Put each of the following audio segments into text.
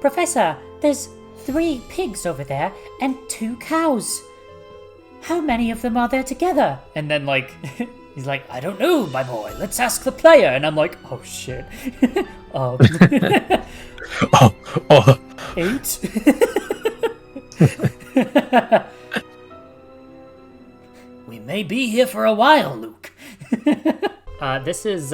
Professor, there's 3 pigs over there and 2 cows. How many of them are there together? And then, like, he's like, I don't know, my boy. Let's ask the player. And I'm like, oh, shit. Oh. 8? We may be here for a while, Luke. This is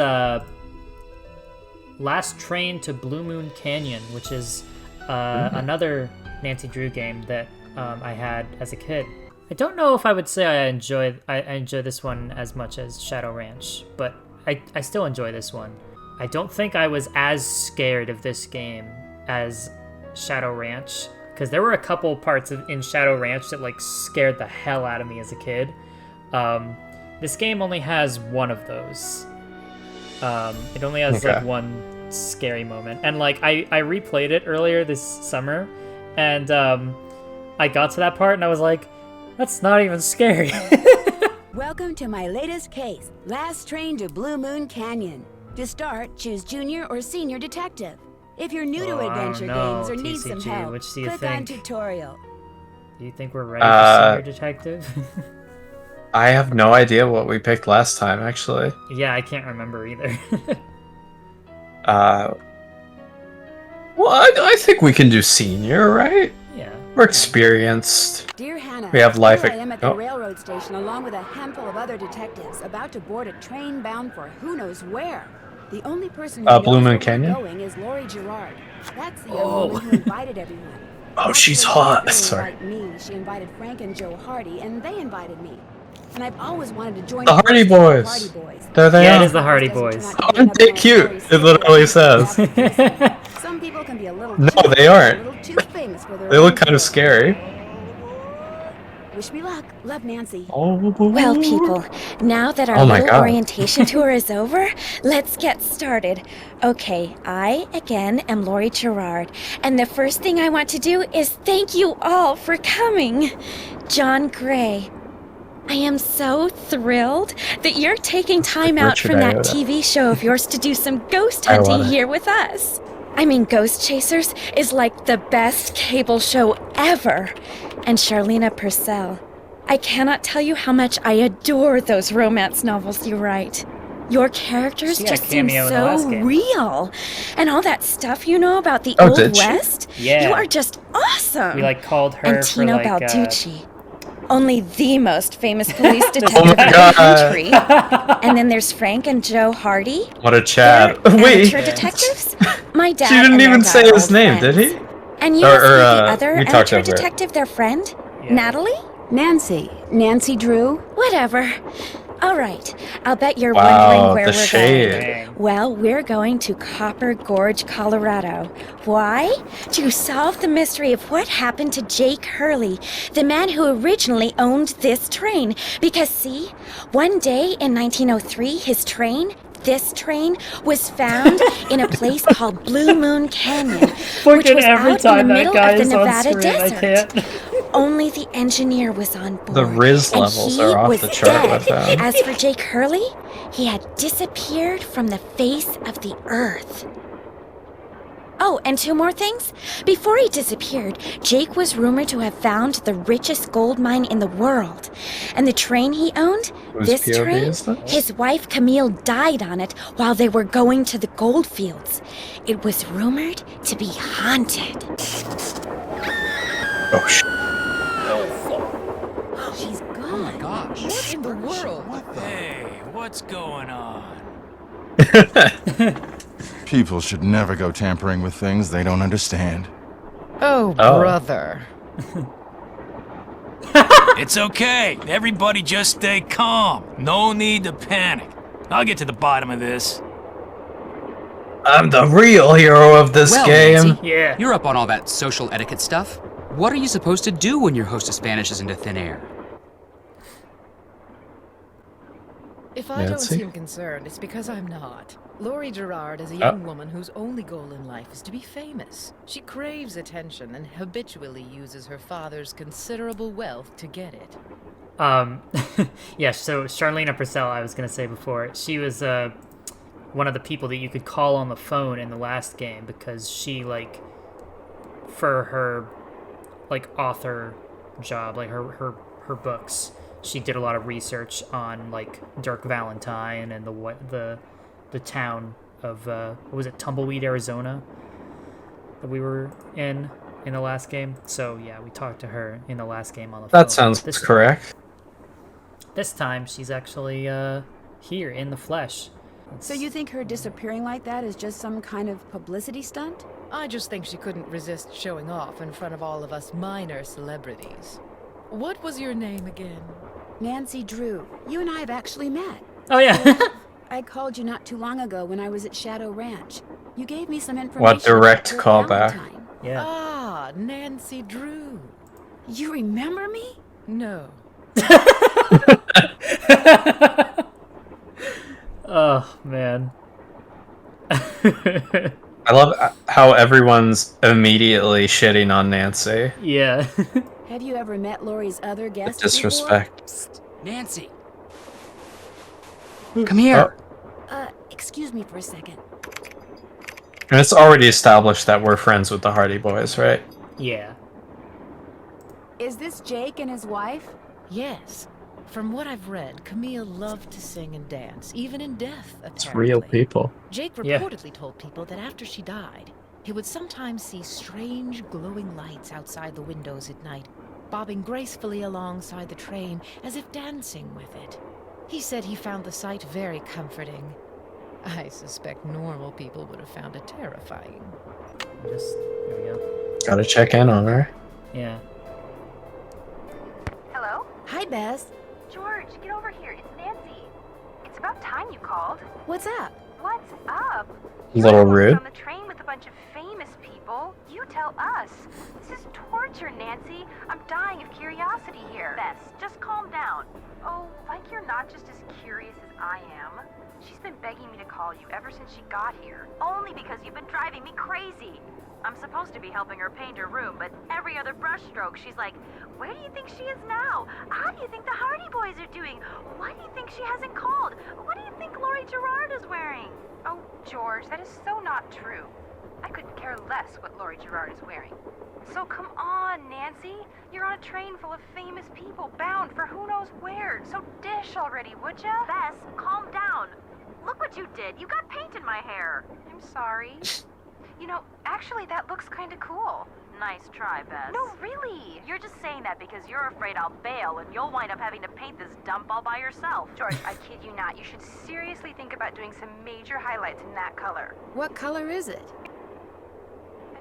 Last Train to Blue Moon Canyon, which is another Nancy Drew game that I had as a kid. I don't know if I would say I enjoy this one as much as Shadow Ranch, but I still enjoy this one. I don't think I was as scared of this game as Shadow Ranch, because there were a couple parts in Shadow Ranch that like scared the hell out of me as a kid. This game only has one of those. It only has like one scary moment, and like I replayed it earlier this summer, and I got to that part and I was like, that's not even scary. Welcome to my latest case, Last Train to Blue Moon Canyon. To start, choose Junior or Senior Detective. If you're new to adventure games or need some TCG, help, which do you click on Tutorial. Do you think we're ready for Senior Detective? I have no idea what we picked last time, actually. Yeah, I can't remember either. Well, I think we can do Senior, right? Yeah. We're experienced. Dear Hannah, We have life. here I am at the railroad station along with a handful of other detectives about to board a train bound for who knows where. The only person who knows Blue Moon where Canyon? we're going is Lori Gerard. That's the young woman who invited everyone. Oh, Not she's because she hot. didn't Sorry. invite me. She invited Frank and Joe Hardy, and they invited me. And I've always wanted to join The Hardy Boys. Hardy Boys. There they Yeah, are. it is the Hardy Boys. Aren't they cute? It literally says. Some people can be a little No, too they aren't. a little too famous for their They look own kind good. of scary. Wish me luck. Love, Nancy. Well, people, now that our Oh my little God. orientation tour is over, let's get started. Okay, I, again, am Lori Gerard, and the first thing I want to do is thank you all for coming. John Gray, I am so thrilled that you're taking time out Richard from that Iota. TV show of yours to do some ghost I hunting love it. here with us. I mean, Ghost Chasers is like the best cable show ever. And Charlena Purcell, I cannot tell you how much I adore those romance novels you write. Your characters She had a just seem cameo in the last so game. real. And all that stuff you know about the Oh, Old did she? West, Yeah. you are just awesome. We like called her And for Tino like Balducci. Only the most famous police Oh detective my in the God. country. And then there's Frank and Joe Hardy. What a chat. They're Wait, amateur detectives? My dad she didn't and their even dad say are his old name, friends. did he? And you Or- must be or, the other we talked amateur over it. detective, their friend? Yeah. Natalie? Nancy Drew. Whatever. All right. I'll bet you're Wow, wondering where the we're shade. going. Dang. Well, we're going to Copper Gorge, Colorado. Why? To solve the mystery of what happened to Jake Hurley, the man who originally owned this train. Because, see, one day in 1903, this train was found in a place called Blue Moon Canyon, which Fucking was every out in the time that middle guy of the is on Nevada screen, I desert. can't. Only the engineer was on board. The Riz and levels he are off was the chart dead. with them. As for Jake Hurley, he had disappeared from the face of the earth. Oh, and 2 more things. Before he disappeared, Jake was rumored to have found the richest gold mine in the world. And the train he owned, Whose this POV train, is this? his wife Camille died on it while they were going to the gold fields. It was rumored to be haunted. Oh, shit. She's Oh gone. my gosh. What in the world? Hey, what's going on? People should never go tampering with things they don't understand. Oh, Oh. brother. It's okay. Everybody just stay calm. No need to panic. I'll get to the bottom of this. I'm the real hero of this Well, game. Nancy, Yeah. you're up on all that social etiquette stuff. What are you supposed to do when your hostess vanishes into thin air? If I don't Nancy? seem concerned, it's because I'm not. Lori Gerard is a young woman whose only goal in life is to be famous. She craves attention and habitually uses her father's considerable wealth to get it. Yeah, so Charlena Purcell, I was going to say before, she was one of the people that you could call on the phone in the last game because she, like, for her like author job, like her books. She did a lot of research on like Dirk Valentine and the town of what was it, Tumbleweed, Arizona, that we were in the last game. So yeah, we talked to her in the last game on the phone. That sounds correct. This time she's actually here in the flesh. So you think her disappearing like that is just some kind of publicity stunt? I just think she couldn't resist showing off in front of all of us minor celebrities. What was your name again? Nancy Drew. You and I have actually met. Oh yeah. I called you not too long ago when I was at Shadow Ranch. You gave me some information. What direct about callback? Valentine. Yeah. Ah, Nancy Drew. You remember me? No. Oh man. I love how everyone's immediately shitting on Nancy. Yeah. Have you ever met Lori's other With guests disrespect. Psst, Nancy. Come here. before? Excuse me for a second. And it's already established that we're friends with the Hardy Boys, right? Yeah. Is this Jake and his wife? Yes. From what I've read, Camille loved to sing and dance, even in death, apparently. It's real people. Jake Yeah. reportedly told people that after she died, he would sometimes see strange glowing lights outside the windows at night, bobbing gracefully alongside the train as if dancing with it. He said he found the sight very comforting. I suspect normal people would have found it terrifying. There we go. Gotta check in on her. Yeah. Hello? Hi, Bess. George, get over here. It's Nancy. It's about time you called. What's up? What's up? Little You're rude. on the train with a bunch of famous people. You tell us. This is torture, Nancy. I'm dying of curiosity here. Bess, just calm down. Oh, like you're not just as curious as I am. She's been begging me to call you ever since she got here. Only because you've been driving me crazy. I'm supposed to be helping her paint her room, but every other brushstroke, she's like, where do you think she is now? How do you think the Hardy Boys are doing? Why do you think she hasn't called? What do you think Lori Gerard is wearing? Oh, George, that is so not true. I couldn't care less what Lori Gerard is wearing. So come on, Nancy. You're on a train full of famous people bound for who knows where. So dish already, would ya? Bess, calm down. Look what you did. You got paint in my hair. I'm sorry. You know, actually, that looks kind of cool. Nice try, Bess. No, really. You're just saying that because you're afraid I'll bail and you'll wind up having to paint this dump all by yourself. George, I kid you not. You should seriously think about doing some major highlights in that color. What color is it?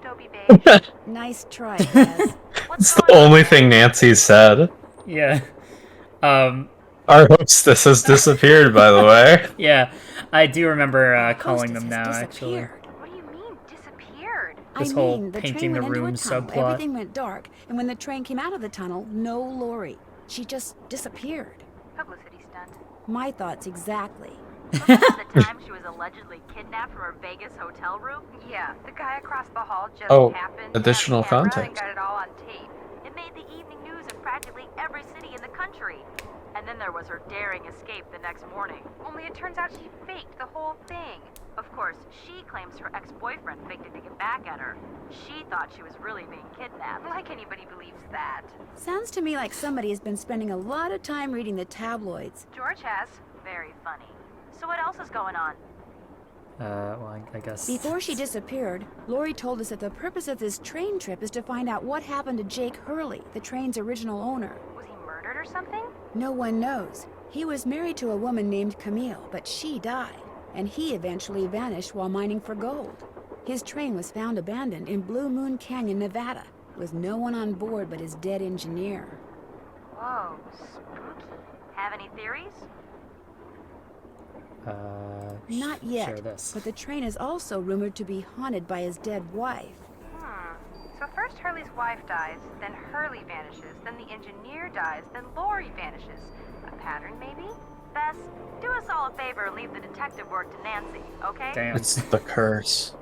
Adobe beige. Nice try, Bess. It's the only thing Nancy said. Yeah. Our hostess has disappeared, by the way. Yeah. I do remember calling Hostess them has now, actually. disappeared. What do you mean, disappeared? This I whole mean, the painting train the went into a room tunnel, subplot. everything went dark, and when the train came out of the tunnel, no Lori. She just disappeared. Publicity stunt. My thoughts exactly. Remember the time she was allegedly kidnapped from her Vegas hotel room? Yeah, the guy across the hall just happened to additional have a camera context. and got it all on tape. It made the evening news in practically every city in the country. And then there was her daring escape the next morning. Only it turns out she faked the whole thing. Of course, she claims her ex-boyfriend faked it to get back at her. She thought she was really being kidnapped. Like anybody believes that. Sounds to me like somebody has been spending a lot of time reading the tabloids. George has. Very funny. So what else is going on? Well, I guess. Before she disappeared, Lori told us that the purpose of this train trip is to find out what happened to Jake Hurley, the train's original owner. Was he murdered or something? No one knows. He was married to a woman named Camille, but she died, and he eventually vanished while mining for gold. His train was found abandoned in Blue Moon Canyon, Nevada, with no one on board but his dead engineer. Whoa, spooky. Have any theories? Not yet, share this. but the train is also rumored to be haunted by his dead wife. So first Hurley's wife dies, then Hurley vanishes, then the engineer dies, then Lori vanishes. A pattern, maybe? Bess, do us all a favor and leave the detective work to Nancy, okay? Damn. It's the curse.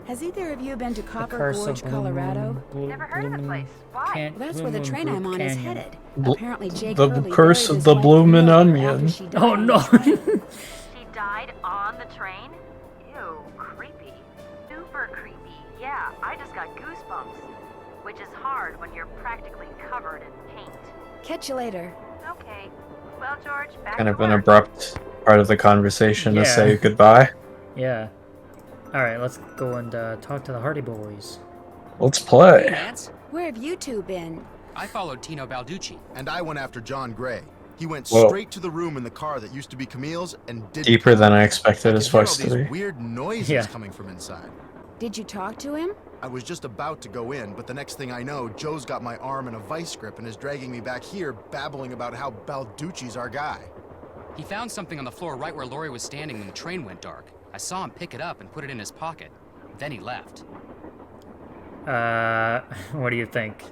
Has either of you been to The Copper curse Gorge, of Blue Colorado? Moon, Blue- Never heard of the Blue Moon place. Why? Can- Well, that's Blue where the Moon train Group I'm on is Canyon. headed. Bl- Apparently, Jake the Hurley curse buried of his the wife bloomin' Camille onion. after she died Oh on no! the train. She died on the train? Ew, creepy. Super creepy, yeah. I just got goosebumps. Which is hard when you're practically covered in paint. Catch you later. Okay. Well, George, back Kind to of an work. abrupt part of the conversation to Yeah. say goodbye. Yeah. Alright, let's go and talk to the Hardy Boys. Let's play. Hey, Nance. Where have you two been? I followed Tino Balducci. And I went after John Gray. He went Whoa. straight to the room in the car that used to be Camille's and did Deeper than I expected his I could hear voice all to these be. weird noises Yeah. coming from inside. Did you talk to him? I was just about to go in, but the next thing I know, Joe's got my arm in a vice grip and is dragging me back here, babbling about how Balducci's our guy. He found something on the floor right where Laurie was standing when the train went dark. I saw him pick it up and put it in his pocket. Then he left. What do you think?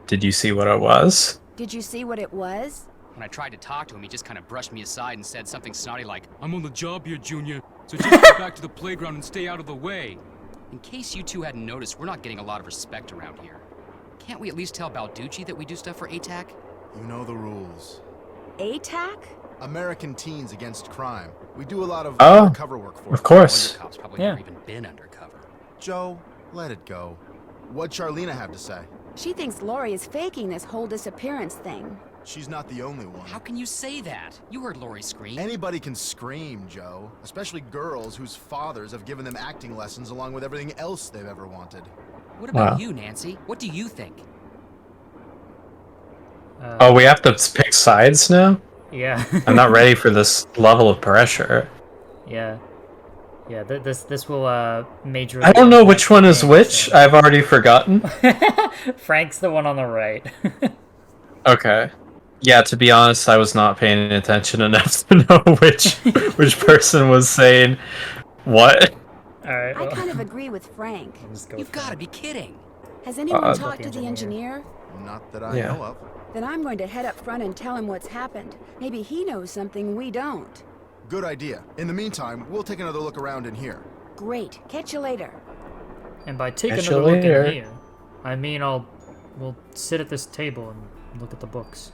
Did you see what it was? Did you see what it was? When I tried to talk to him, he just kind of brushed me aside and said something snotty like, "I'm on the job here, Junior, so just get back to the playground and stay out of the way." In case you two hadn't noticed, we're not getting a lot of respect around here. Can't we at least tell Balducci that we do stuff for ATAC? You know the rules. ATAC? American Teens Against Crime. We do a lot of Oh, undercover work for Of them. course. Wonder cops probably Yeah. never even been undercover. Joe, let it go. What'd Charlena have to say? She thinks Laurie is faking this whole disappearance thing. She's not the only one. How can you say that? You heard Laurie scream. Anybody can scream, Joe. Especially girls whose fathers have given them acting lessons along with everything else they've ever wanted. What about Wow. you, Nancy? What do you think? Oh, we have to pick sides now? Yeah. I'm not ready for this level of pressure. Yeah. Yeah, this will majorly I don't know impact which one the is game, which. so- I've already forgotten. Frank's the one on the right. Okay. Yeah, to be honest, I was not paying attention enough to know which person was saying what. Alright, I well, kind of agree with Frank. let's go You've for got to it. be kidding. Has anyone Uh, talked to the engineer. engineer? Not that I Yeah. know of. Then I'm going to head up front and tell him what's happened. Maybe he knows something we don't. Good idea. In the meantime, we'll take another look around in here. Great. Catch you later. And by take Catch another you look later. in here, I mean we'll sit at this table and look at the books.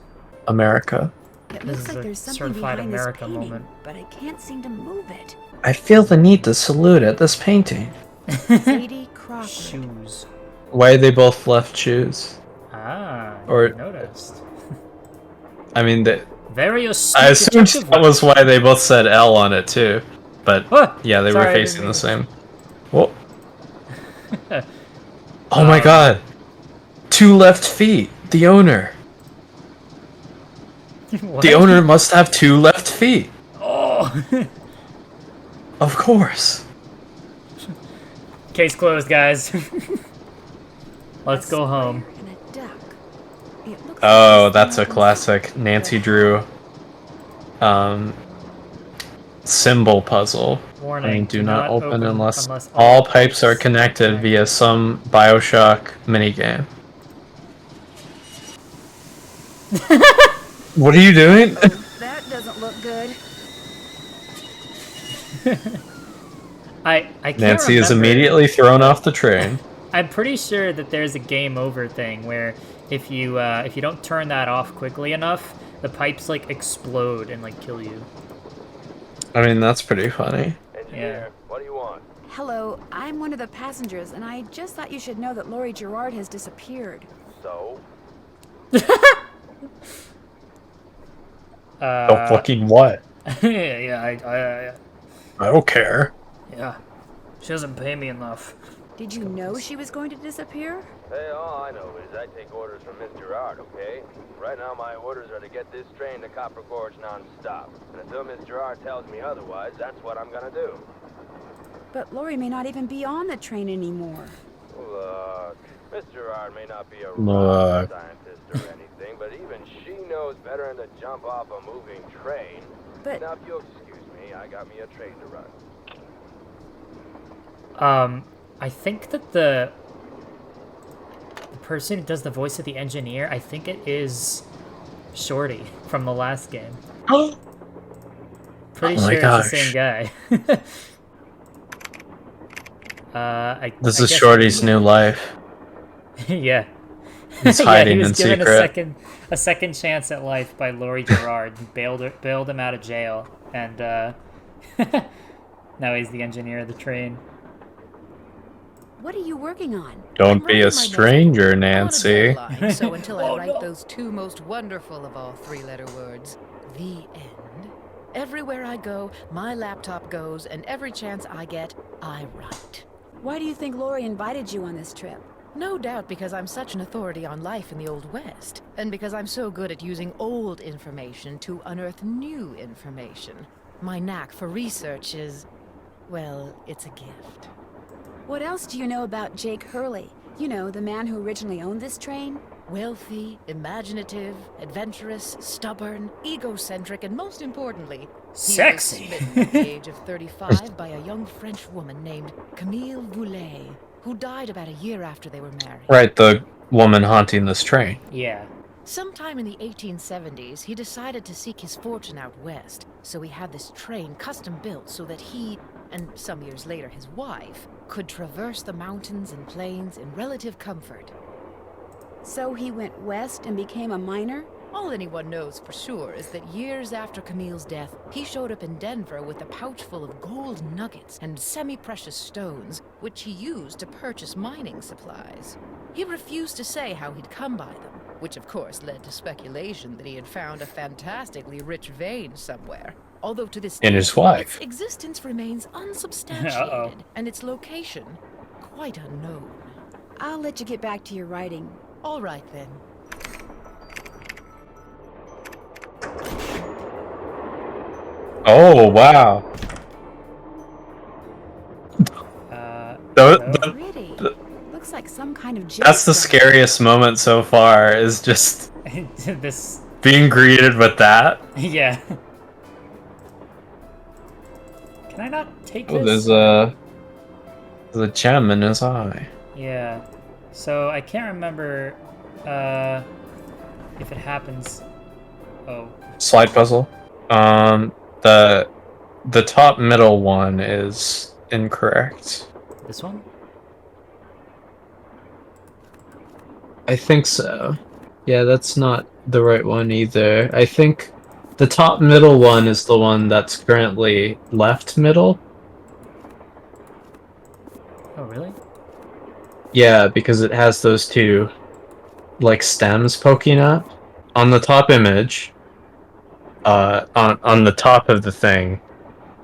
America. It This looks is like a there's something certified behind America this painting, moment. but I can't seem to move it. I feel the need to salute at this painting. Sadie Crawford. Shoes. Why they both left shoes? Ah, Or- you noticed. I mean, Very astute I assumed detective that work. was why they both said L on it too. But Oh, yeah, they sorry, were I didn't facing mean the to- same. Whoa. Oh my god. 2 left feet. The owner. What? The owner must have 2 left feet. Oh. Of course. Case closed, guys. Let's go home. And a duck. It looks Oh, like that's a something classic Nancy Drew symbol puzzle. Warning. I mean, do not open unless unless all pipes are connected via some BioShock minigame. What are you doing? That doesn't look good. I can't Nancy is remember. immediately thrown off the train. I'm pretty sure that there's a game over thing where if you don't turn that off quickly enough, the pipes like explode and like kill you. I mean, that's pretty funny. Yeah. What do you want? Hello, I'm one of the passengers, and I just thought you should know that Laurie Gerard has disappeared. So? Oh, fucking what? Yeah, I don't care. yeah. She doesn't pay me enough. Did you know she was going to disappear? Hey, all I know is I take orders from Miss Gerard, okay? Right now my orders are to get this train to Copper Gorge non-stop. And until Miss Gerard tells me otherwise, that's what I'm gonna do. But Laurie may not even be on the train anymore. Look, Miss Gerard may not be a Look. rocket scientist or anything, but even she knows better than to jump off a moving train. But Now, if you'll excuse me, I got me a train to run. I think that the person who does the voice of the engineer, I think it is Shorty from the last game. Pretty Oh my sure it's gosh. the same guy. This I is guess Shorty's new life. yeah. He's Yeah, hiding he was in given secret. a second chance at life by Laurie Gerard, who bailed him out of jail, and now he's the engineer of the train. What are you working on? Don't I'm be writing a my next stranger, book. Nancy. I'm on a deadline, so until I Oh, write no. those two most wonderful of all three-letter words, the end, everywhere I go, my laptop goes, and every chance I get, I write. Why do you think Lori invited you on this trip? No doubt because I'm such an authority on life in the Old West, and because I'm so good at using old information to unearth new information. My knack for research is, well, it's a gift. What else do you know about Jake Hurley? You know, the man who originally owned this train? Wealthy, imaginative, adventurous, stubborn, egocentric, and most importantly, Sexy. he was smitten at the age of 35 by a young French woman named Camille Voulet, who died about a year after they were married. Right, the woman haunting this train. Yeah. Sometime in the 1870s, he decided to seek his fortune out west, so he had this train custom built so that he, and some years later his wife, could traverse the mountains and plains in relative comfort. So he went west and became a miner? All anyone knows for sure is that years after Camille's death, he showed up in Denver with a pouch full of gold nuggets and semi-precious stones, which he used to purchase mining supplies. He refused to say how he'd come by them, which of course led to speculation that he had found a fantastically rich vein somewhere. Although to this And day, his wife. its existence remains unsubstantiated, and its location quite unknown. I'll let you get back to your writing. All right then. Oh, wow. Pretty. the- Looks like some kind of That's the gemstone. scariest moment so far, is just This. being greeted with that. Yeah. Can I not take Oh, this? there's a gem in his eye. Yeah. So I can't remember if it happens. Oh. Slide puzzle. The top middle one is incorrect. This one? I think so. Yeah, that's not the right one either. I think the top middle one is the one that's currently left middle. Oh, really? Yeah, because it has those two, like, stems poking up. On the top image, on the top of the thing,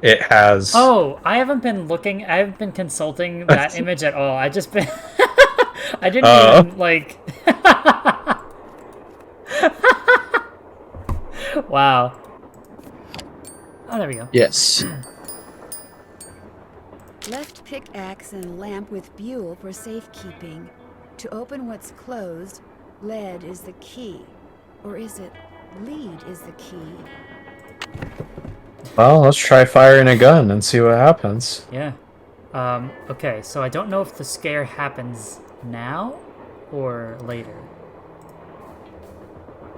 it has... Oh, I haven't been looking. I haven't been consulting that image at all. I just been. I didn't even like. Wow. Oh, there we go. Yes. Left pickaxe and lamp with buhl for safekeeping. To open what's closed, lead is the key. Or is it lead is the key? Well, let's try firing a gun and see what happens. Yeah. Okay, so I don't know if the scare happens now or later.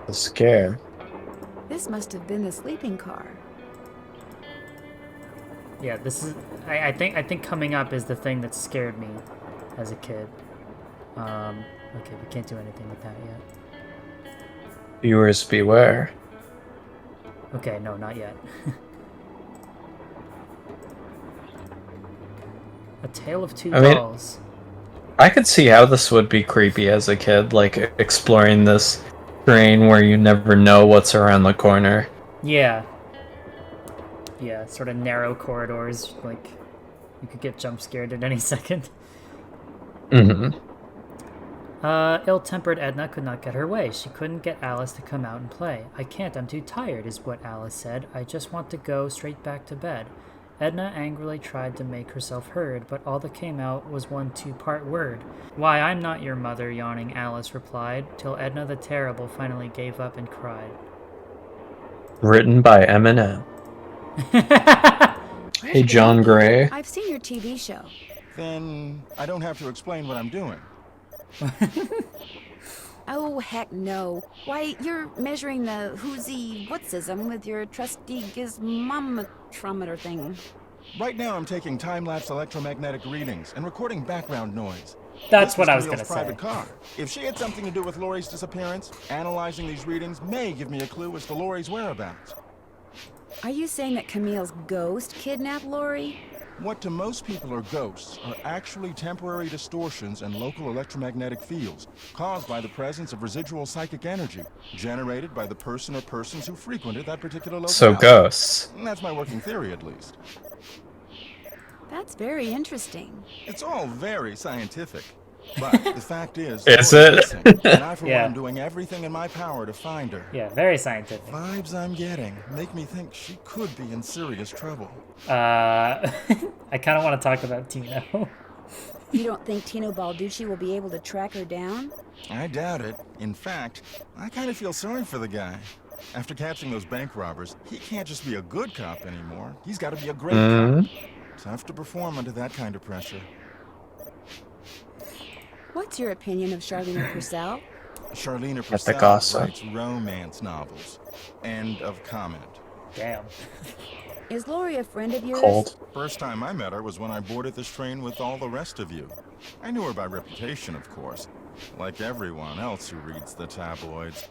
The scare. This must have been the sleeping car. Yeah, this is. I think coming up is the thing that scared me as a kid. Okay, we can't do anything with that yet. Viewers beware. Okay, no, not yet. A Tale of Two Dolls. I could see how this would be creepy as a kid, like exploring this terrain where you never know what's around the corner. Yeah. Yeah, sort of narrow corridors, like you could get jump scared at any second. Mm-hmm. Ill-tempered Edna could not get her way. She couldn't get Alice to come out and play. I can't, I'm too tired, is what Alice said. I just want to go straight back to bed. Edna angrily tried to make herself heard, but all that came out was one two-part word. Why, I'm not your mother, yawning Alice replied, till Edna the Terrible finally gave up and cried. Written by Eminem. Hey, John Gray. I've seen your TV show. Then I don't have to explain what I'm doing. Oh, heck no. Why, you're measuring the whoozy whatsism with your trusty gizmometrometer thing. Right now I'm taking time-lapse electromagnetic readings and recording background noise. That's This what is I was Camille's gonna say. private car. If she had something to do with Lori's disappearance, analyzing these readings may give me a clue as to Lori's whereabouts. Are you saying that Camille's ghost kidnapped Lori? What to most people are ghosts are actually temporary distortions in local electromagnetic fields caused by the presence of residual psychic energy generated by the person or persons who frequented that particular locale. So ghosts. That's my working theory, at least. That's very interesting. It's all very scientific. But the fact is Is Lori's it? missing, and I, for Yeah. one, am doing everything in my power to find her. Yeah, very scientific. Vibes I'm getting make me think she could be in serious trouble. I kind of want to talk about Tino. You don't think Tino Balducci will be able to track her down? I doubt it. In fact, I kind of feel sorry for the guy. After catching those bank robbers, he can't just be a good cop anymore. He's got to be a great cop. Tough to perform under that kind of pressure. What's your opinion of Charlene Purcell? Charlene Epic Purcell awesome. writes romance novels. End of comment. Damn. Is Lori a friend of yours? Cold. First time I met her was when I boarded this train with all the rest of you. I knew her by reputation, of course, like everyone else who reads the tabloids.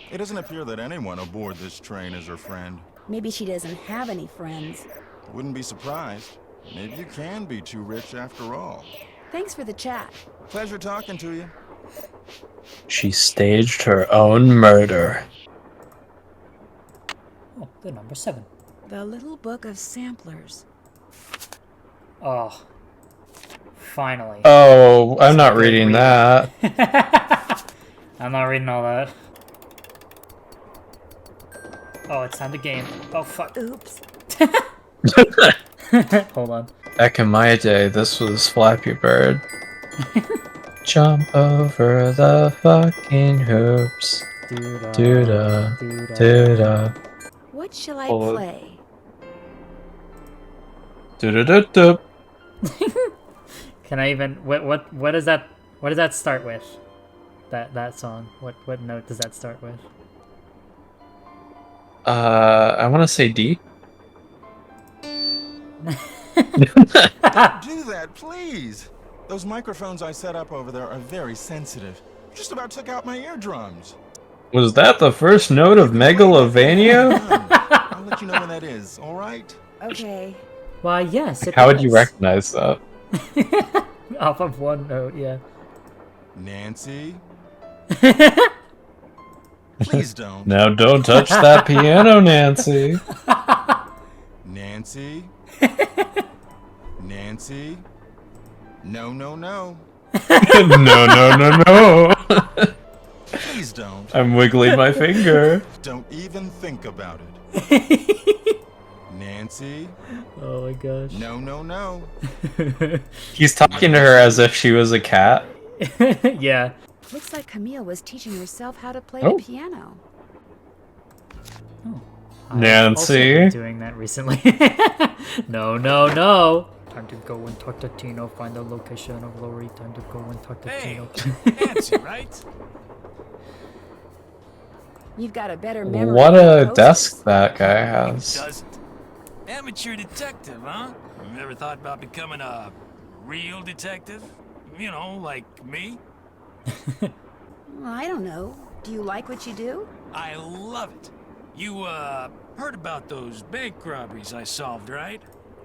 It doesn't appear that anyone aboard this train is her friend. Maybe she doesn't have any friends. Wouldn't be surprised. Maybe you can be too rich after all. Thanks for the chat. Pleasure talking to you. She staged her own murder. Oh, good, number 7. The Little Book of Samplers. Oh. Finally. Oh, I'm not reading that. I'm not reading all that. Oh, it's time to game. Oh, fuck. Oops. Hold on. Back in my day, this was Flappy Bird. Jump over the fucking hoops. Doo-da, doo-da. What shall I Hold on. play? Doo-da-doo-doo. Can I even... What does that start with? That song. What note does that start with? I want to say D. Do that, please. Those microphones I set up over there are very sensitive. Just about took out my eardrums. Was that the first note of Megalovania? I'll let you know when that is, all right? Okay. Why, yes, it How would you does. recognize that? Off of one note, yeah. Nancy? Please don't. Now don't touch that piano, Nancy. Nancy? Nancy? No, no, no. No. Please don't. I'm wiggling my finger. Don't even think about it. Nancy? Oh my gosh. No, no, no. He's talking to her as if she was a cat. Yeah. Looks like Camille was teaching herself how to play Oh. the piano. I've also been Nancy. doing that recently. No. Time to go and talk to Tino, find the location of Lori. Time to go and talk to Hey, Tino. Nancy, right? You've got a better memory. What than a most. desk that guy has. Doesn't. Amateur detective, huh? You ever thought about becoming a real detective? You know, like me? Well, I don't know. Do you like what you do? I love it. You, heard about those bank robberies I solved, right?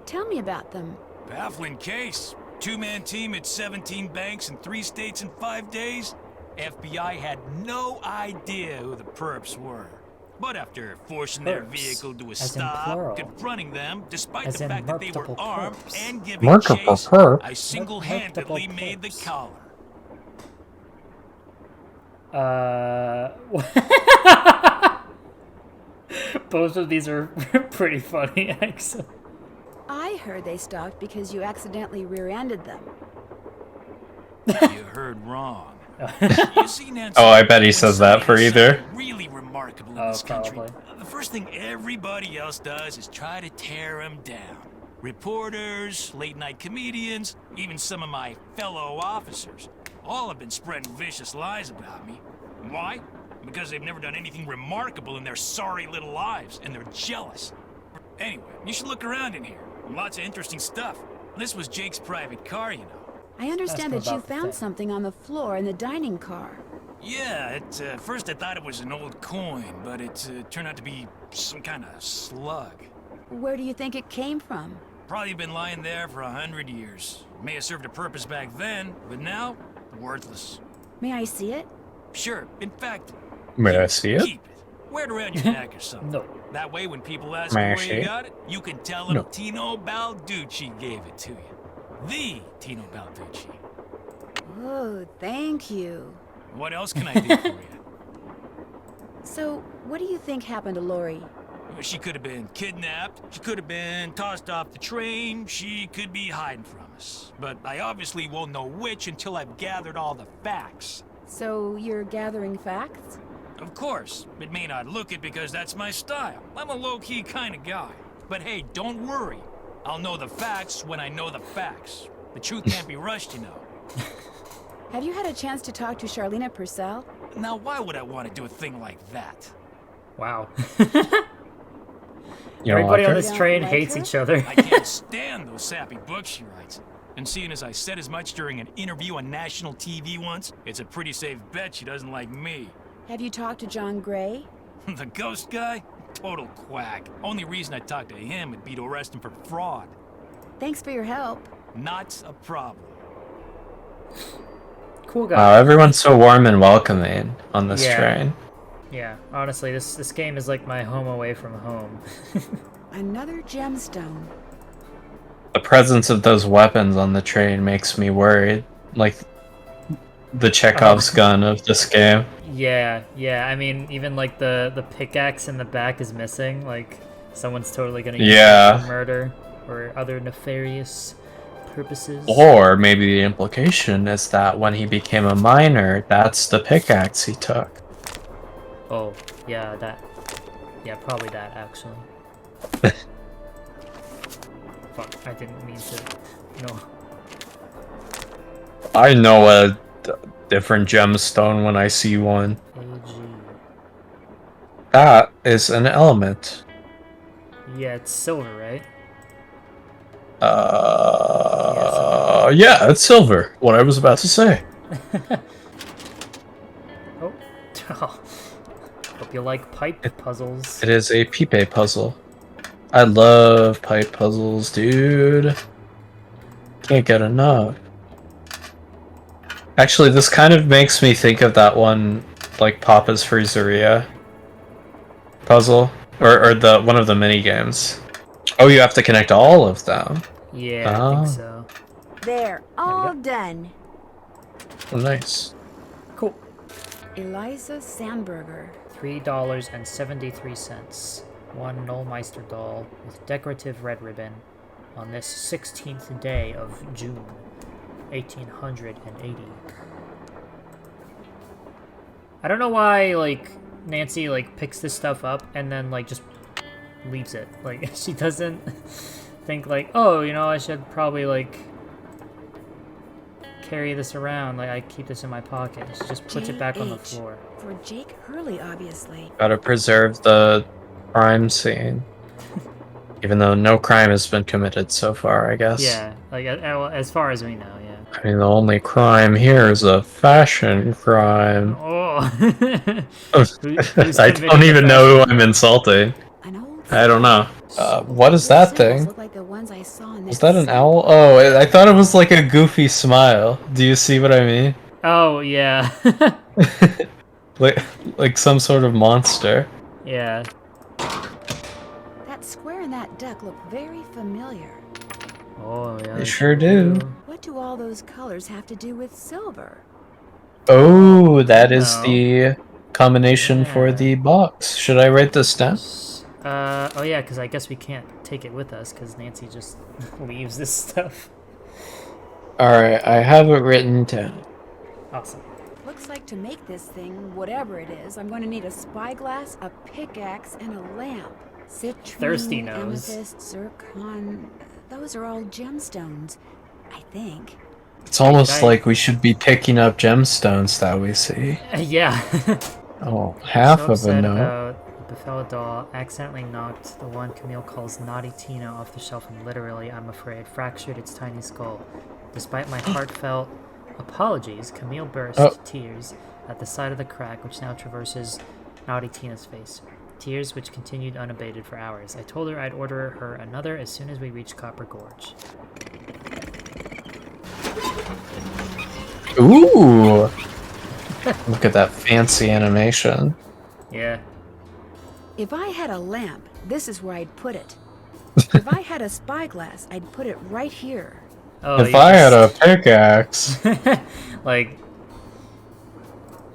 Tell me about them. Baffling case. 2-man team at 17 banks in 3 states in 5 days. FBI had no idea who the perps were. But after forcing their Perps, vehicle to a as in stop, plural. confronting them, despite As the in fact that they were multiple armed perps. and giving Multiple chase, perps? I single-handedly Multiple made the perps. collar. Both of these are pretty funny, actually. I heard they stopped because you accidentally rear-ended them. You heard wrong. You see, Nancy, Oh, I bet he when says that somebody for does either. something really remarkable in Oh, this country, probably. the first thing everybody else does is try to tear him down. Reporters, late-night comedians, even some of my fellow officers, all have been spreading vicious lies about me. Why? Because they've never done anything remarkable in their sorry little lives, and they're jealous. Anyway, you should look around in here. Lots of interesting stuff. This was Jake's private car, you know. I understand Ask that him you about the found thing. something on the floor in the dining car. Yeah, at first I thought it was an old coin, but it turned out to be some kind of slug. Where do you think it came from? Probably been lying there for 100 years. May have served a purpose back then, but now, worthless. May I see it? Sure, in fact, May I see it? keep it. Wear it around your neck or something. No. That way, when people ask May I you where see you it? got it, you can tell them No. Tino Balducci gave it to you. The Tino Balducci. Oh, thank you. What else can I do for you? So, what do you think happened to Lori? She could have been kidnapped. She could have been tossed off the train. She could be hiding from us. But I obviously won't know which until I've gathered all the facts. So, you're gathering facts? Of course, it may not look it because that's my style. I'm a low-key kind of guy. But hey, don't worry. I'll know the facts when I know the facts. The truth can't be rushed, you know. Have you had a chance to talk to Charlena Purcell? Now, why would I want to do a thing like that? Wow. You don't Everybody like on her? this train Like hates her? each other. I can't stand those sappy books she writes. And seeing as I said as much during an interview on national TV once, it's a pretty safe bet she doesn't like me. Have you talked to John Gray? The ghost guy? Total quack. Only reason I talked to him would be to arrest him for fraud. Thanks for your help. Not a problem. Cool guy. Wow, everyone's so warm and welcoming on this Yeah. train. Yeah, honestly, this game is like my home away from home. Another gemstone. The presence of those weapons on the train makes me worried. Like the Chekhov's gun of this game. Yeah, I mean, even like the pickaxe in the back is missing. Like, someone's totally gonna use Yeah. it for murder or other nefarious purposes. Or maybe the implication is that when he became a miner, that's the pickaxe he took. Oh, yeah, probably that, actually. Fuck, I didn't mean to. No. I know a different gemstone when I see one. AG. That is an element. Yeah, it's silver, right? Yeah, it's silver. What I was about to say. Oh. Hope you like pipe puzzles. It is a pipe puzzle. I love pipe puzzles, dude. Can't get enough. Actually, this kind of makes me think of that one, like Papa's Freezeria puzzle, or the one of the mini games. Oh, you have to connect all of them. Yeah, I Ah. think so. There, all done. Oh, nice. Cool. Eliza Sandberger. $3.73. One Knollmeister doll with decorative red ribbon on this 16th day of June, 1880. I don't know why, like, Nancy, like, picks this stuff up and then, like, just leaves it. Like, she doesn't think, like, oh, you know, I should probably, like, carry this around. Like, I keep this in my pocket. She just puts it back on the J.H. floor. For Jake Hurley, obviously. Gotta preserve the crime scene. Even though no crime has been committed so far, I guess. Yeah, like, as far as we know, yeah. I mean, the only crime here is a fashion crime. Oh. I don't even know who I'm insulting. An old I don't know. What is that thing? Look like the ones I saw in Is that an owl? Oh, I thought it was like a goofy smile. Do you see what I mean? Oh, yeah. Like some sort of monster. Yeah. That square and that duck look very familiar. Oh, yeah. They sure do. What do all those colors have to do with silver? Oh, that is No. the combination for Yeah. the box. Should I write this down? Oh yeah, because I guess we can't take it with us because Nancy just leaves this stuff. Alright, I have it written down. Awesome. Looks like to make this thing, whatever it is, I'm going to need a spyglass, a pickaxe, and a lamp. Citrine, Thirsty nose. amethyst, zircon. Those are all gemstones, I think. It's almost Right. like we should be picking up gemstones that we see. Yeah. Oh, half So of a upset note. about the Befella doll accidentally knocked the one Camille calls Naughty Tina off the shelf and literally, I'm afraid, fractured its tiny skull. Despite my heartfelt apologies, Camille burst Oh. tears at the sight of the crack which now traverses Naughty Tina's face. tears which continued unabated for hours. I told her I'd order her another as soon as we reached Copper Gorge. Ooh! Look at that fancy animation. Yeah. If I had a lamp, this is where I'd put it. If I had a spyglass, I'd put it right here. Oh, If I had a pickaxe... like...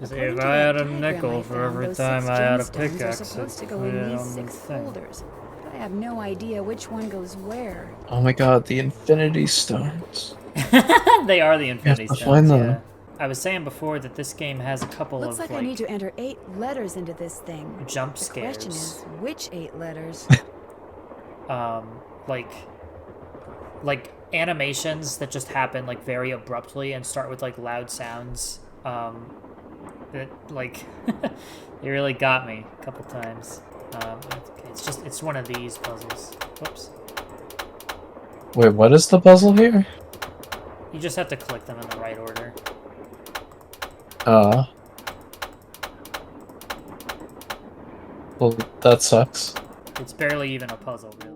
According If to I that had a diagram nickel I for found, every those time 6 I had a gemstones pickaxe, are supposed to I'd go put in it these on the 6 thing. folders. But I have no idea which one goes where. Oh my god, the Infinity Stones. They are the Infinity to Stones, find them. yeah. I was saying before that this game has a couple Looks of, like I need to enter 8 letters into this thing. jump The question scares. is, which 8 letters? Like animations that just happen like very abruptly and start with like loud sounds. That like they really got me a couple times. Okay, it's one of these puzzles. Whoops. Wait, what is the puzzle here? You just have to click them in the right order. Well, that sucks. It's barely even a puzzle, really.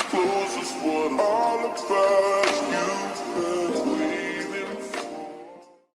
Close is what I'm all about.